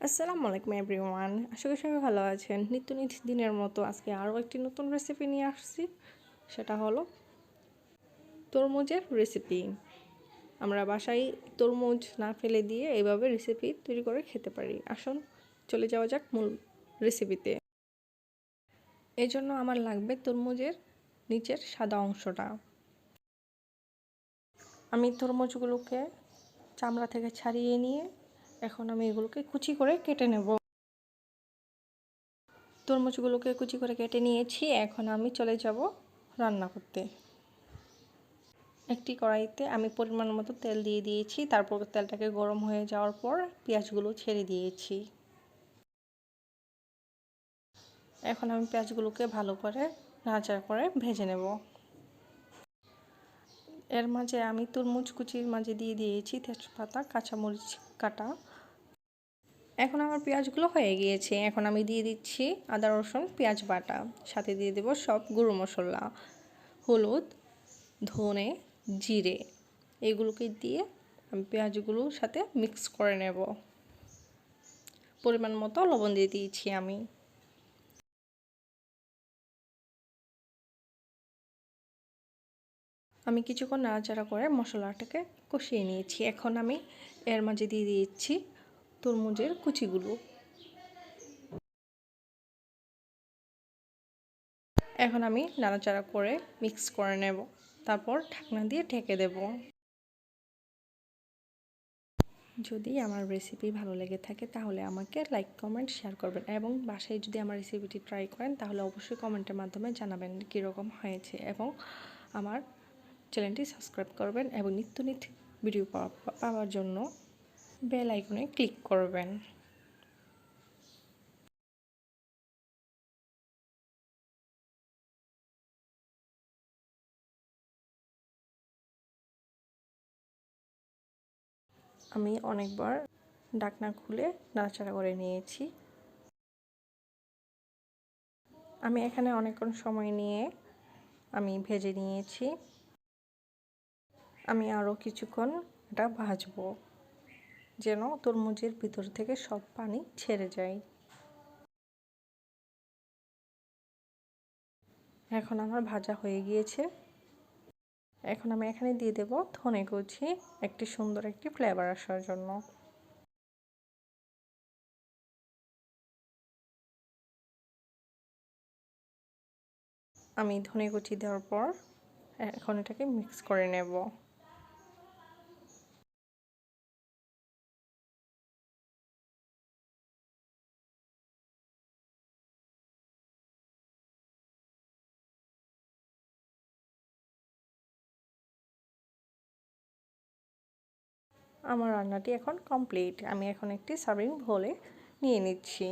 আসসালামু আলাইকুম এভরিওয়ান, আশা করি সবাই ভালো আছেন। নিত্য দিনের মতো আজকে আরও একটি নতুন রেসিপি নিয়ে আসছি। সেটা হলো তরমুজের রেসিপি। আমরা বাসায় তরমুজ না ফেলে দিয়ে এইভাবে রেসিপি তৈরি করে খেতে পারি। আসুন চলে যাওয়া যাক মূল রেসিপিতে। এই জন্য আমার লাগবে তরমুজের নিচের সাদা অংশটা। আমি তরমুজগুলোকে চামড়া থেকে ছাড়িয়ে নিয়ে এখন আমি এগুলোকে কুচি করে কেটে নেব। তরমুজগুলোকে কুচি করে কেটে নিয়েছি। এখন আমি চলে যাব রান্না করতে। একটি কড়াইতে আমি পরিমাণ মতো তেল দিয়ে দিয়েছি। তারপর তেলটাকে গরম হয়ে যাওয়ার পর পেঁয়াজগুলো ছেড়ে দিয়েছি। এখন আমি পেঁয়াজগুলোকে ভালো করে নাড়াচাড়া করে ভেজে নেব। এর মাঝে আমি তরমুজ কুচির মাঝে দিয়ে দিয়েছি তেজপাতা, কাঁচামরিচ কাটা। এখন আমার পেঁয়াজগুলো হয়ে গিয়েছে। এখন আমি দিয়ে দিচ্ছি আদা রসুন পেঁয়াজ বাটা, সাথে দিয়ে দেব সব গুঁড়ো মশলা, হলুদ, ধনে, জিরে। এগুলোকে দিয়ে আমি পেঁয়াজগুলোর সাথে মিক্স করে নেব। পরিমাণ মতো লবণ দিয়ে দিয়েছি আমি কিছুক্ষণ নাড়াচাড়া করে মশলাটাকে কষিয়ে নিয়েছি। এখন আমি এর মাঝে দিয়ে দিয়েছি তরমুজের কুচিগুলো। এখন আমি নাড়াচাড়া করে মিক্স করে নেব। তারপর ঢাকনা দিয়ে ঢেকে দেব। যদি আমার রেসিপি ভালো লেগে থাকে তাহলে আমাকে লাইক, কমেন্ট, শেয়ার করবেন এবং বাসায় যদি আমার রেসিপিটি ট্রাই করেন তাহলে অবশ্যই কমেন্টের মাধ্যমে জানাবেন কীরকম হয়েছে এবং আমার চ্যানেলটি সাবস্ক্রাইব করবেন এবং নিত্য ভিডিও পাওয়ার জন্য বেল আইকনে ক্লিক করবেন। আমি অনেকবার ঢাকনা খুলে নাড়াচাড়া করে নিয়েছি। আমি এখানে অনেকক্ষণ সময় নিয়ে আমি ভেজে নিয়েছি। আমি আরও কিছুক্ষণ এটা ভাজবো যেন তরমুজের ভিতর থেকে সব পানি ছেড়ে যায়। এখন আমার ভাজা হয়ে গিয়েছে। এখন আমি এখানে দিয়ে দেব ধনে কুচি, একটি সুন্দর একটি ফ্লেভার আসার জন্য। আমি ধনে কুচি দেওয়ার পর এখন এটাকে মিক্স করে নেব। আমার রান্নাটি এখন কমপ্লিট। আমি এখন একটি সার্ভিং বোলে নিয়ে নিচ্ছি।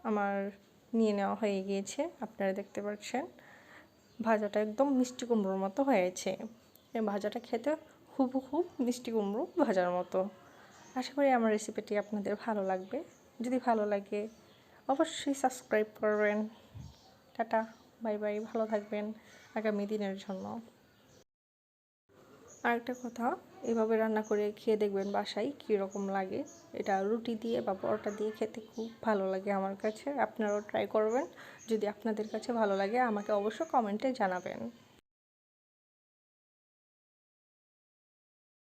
আমার নিয়ে নেওয়া হয়ে গিয়েছে। আপনারা দেখতে পাচ্ছেন ভাজাটা একদম মিষ্টি কুমড়োর মতো হয়েছে। এই ভাজাটা খেতে হুবহু মিষ্টি কুমড়ো ভাজার মতো। আশা করি আমার রেসিপিটি আপনাদের ভালো লাগবে। যদি ভালো লাগে অবশ্যই সাবস্ক্রাইব করবেন। টাটা, বাই বাই, ভালো থাকবেন আগামী দিনের জন্য। আরেকটা কথা, এভাবে রান্না করে খেয়ে দেখবেন বাসায় কীরকম লাগে। এটা রুটি দিয়ে বা পরোটা দিয়ে খেতে খুব ভালো লাগে আমার কাছে। আপনারাও ট্রাই করবেন। যদি আপনাদের কাছে ভালো লাগে আমাকে অবশ্যই কমেন্টে জানাবেন।